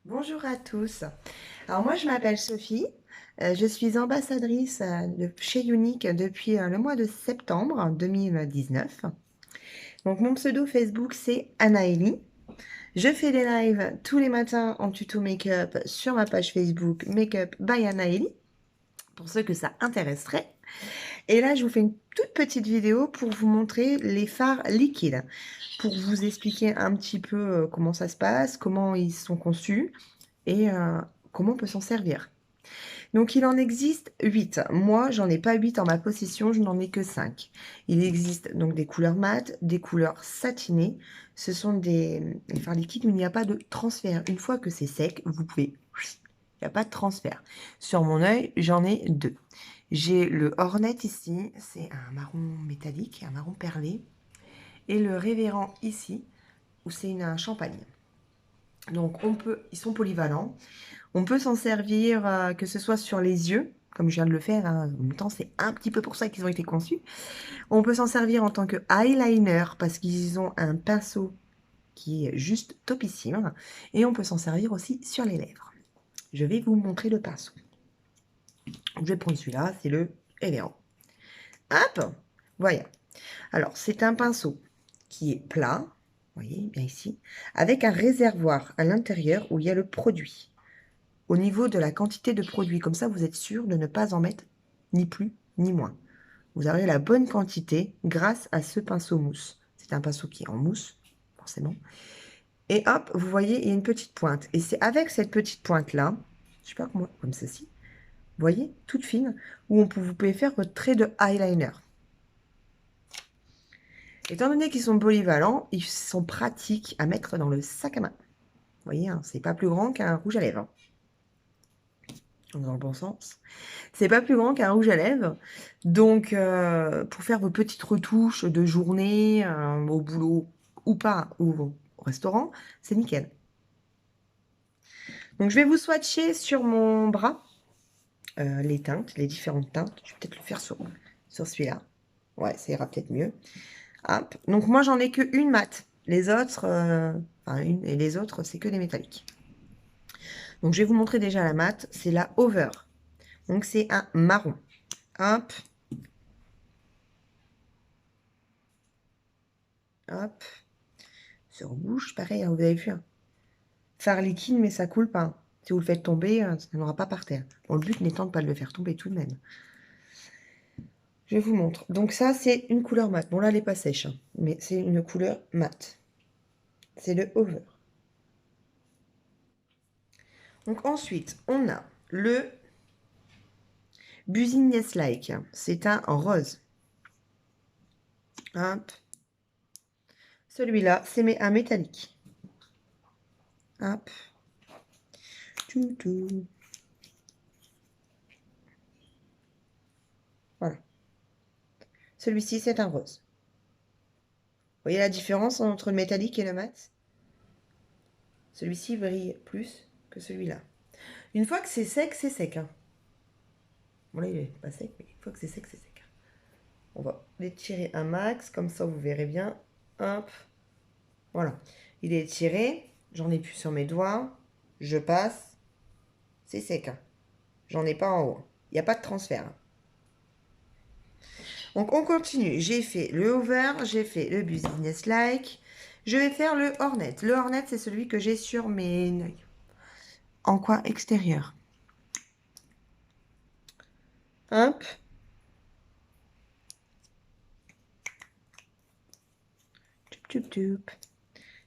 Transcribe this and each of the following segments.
Bonjour à tous. Alors moi je m'appelle Sophie, je suis ambassadrice de chez Unique depuis le mois de septembre 2019. Donc mon pseudo Facebook c'est Anaëlie. Je fais des lives tous les matins en tuto make-up sur ma page Facebook Makeup by Anaëlie pour ceux que ça intéresserait. Et là je vous fais une toute petite vidéo pour vous montrer les fards liquides, pour vous expliquer un petit peu comment ça se passe, comment ils sont conçus et comment on peut s'en servir. Donc il en existe 8. Moi, j'en ai pas 8 en ma possession, je n'en ai que 5. Il existe donc des couleurs mates, des couleurs satinées. Ce sont des fards liquides où il n'y a pas de transfert. Une fois que c'est sec, vous pouvez... Il n'y a pas de transfert. Sur mon œil, j'en ai 2. J'ai le Hornet ici, c'est un marron métallique, un marron perlé. Et le Révérend ici, où c'est un champagne. Donc ils sont polyvalents. On peut s'en servir, que ce soit sur les yeux, comme je viens de le faire, hein. En même temps, c'est un petit peu pour ça qu'ils ont été conçus. On peut s'en servir en tant que eyeliner, parce qu'ils ont un pinceau qui est juste topissime. Et on peut s'en servir aussi sur les lèvres. Je vais vous montrer le pinceau. Je vais prendre celui-là, c'est le Eléant. Hop, voilà. Alors, c'est un pinceau qui est plat, vous voyez, bien ici, avec un réservoir à l'intérieur où il y a le produit. Au niveau de la quantité de produit. Comme ça, vous êtes sûr de ne pas en mettre ni plus ni moins. Vous aurez la bonne quantité grâce à ce pinceau mousse. C'est un pinceau qui est en mousse, forcément. Et hop, vous voyez, il y a une petite pointe. Et c'est avec cette petite pointe-là, je sais pas comment, comme ceci, vous voyez, toute fine, où vous pouvez faire votre trait de eyeliner. Étant donné qu'ils sont polyvalents, ils sont pratiques à mettre dans le sac à main. Vous voyez, hein, c'est pas plus grand qu'un rouge à lèvres. Hein. Dans le bon sens. C'est pas plus grand qu'un rouge à lèvres. Donc, pour faire vos petites retouches de journée, au boulot ou pas, ou au restaurant, c'est nickel. Donc, je vais vous swatcher sur mon bras les teintes, les différentes teintes. Je vais peut-être le faire sur celui-là. Ouais, ça ira peut-être mieux. Hop. Donc, moi, j'en ai qu'une mat. Les autres, enfin, une et les autres, c'est que des métalliques. Donc, je vais vous montrer déjà la mat. C'est la Over. Donc, c'est un marron. Hop. Hop. Sur bouche, pareil, hein, vous avez vu. Hein. Fard liquide, mais ça coule pas. Si vous le faites tomber, ça n'aura pas par terre. Bon, le but n'étant de pas le faire tomber tout de même. Je vous montre. Donc ça, c'est une couleur mate. Bon, là, elle n'est pas sèche, hein, mais c'est une couleur mate. C'est le Over. Donc ensuite, on a le Business Like. C'est un rose. Hop. Celui-là, c'est un métallique. Hop. Toutou. Voilà. Celui-ci, c'est un rose. Vous voyez la différence entre le métallique et le mat? Celui-ci brille plus que celui-là. Une fois que c'est sec, c'est sec. Hein. Bon, là, il n'est pas sec, mais une fois que c'est sec, c'est sec. On va l'étirer un max, comme ça, vous verrez bien. Hop. Voilà. Il est étiré. J'en ai plus sur mes doigts. Je passe. C'est sec. Hein. J'en ai pas en haut. Il n'y a pas de transfert. Hein. Donc, on continue. J'ai fait le over. J'ai fait le business like. Je vais faire le Hornet. Le Hornet, c'est celui que j'ai sur mes... en coin extérieur. Hop.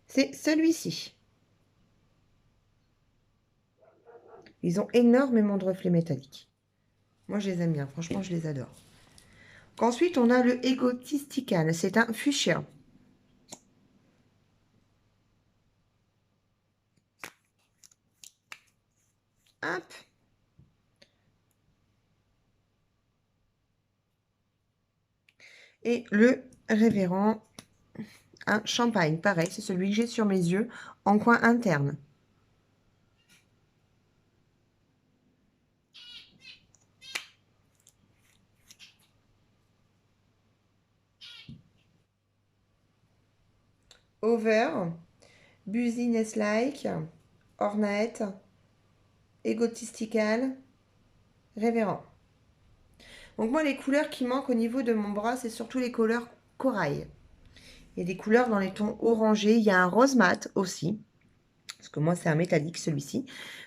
C'est celui-ci. Ils ont énormément de reflets métalliques. Moi, je les aime bien. Franchement, je les adore. Ensuite, on a le Egotistical. C'est un fuchsia. Hop. Et le Révérend, un champagne. Pareil, c'est celui que j'ai sur mes yeux en coin interne. Over, Business Like, Ornate, Egotistical, Révérend. Donc moi, les couleurs qui manquent au niveau de mon bras, c'est surtout les couleurs corail. Il y a des couleurs dans les tons orangés. Il y a un rose mat aussi. Parce que moi, c'est un métallique, celui-ci.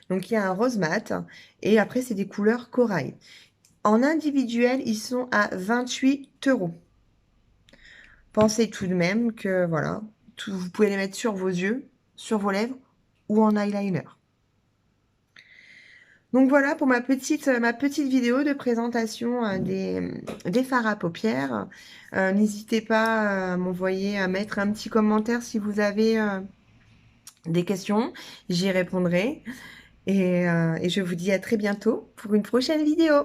Donc, il y a un rose mat. Et après, c'est des couleurs corail. En individuel, ils sont à 28 €. Pensez tout de même que, voilà, vous pouvez les mettre sur vos yeux, sur vos lèvres ou en eyeliner. Donc voilà pour ma petite vidéo de présentation des fards à paupières. N'hésitez pas à m'envoyer, à mettre un petit commentaire si vous avez des questions. J'y répondrai. Et je vous dis à très bientôt pour une prochaine vidéo.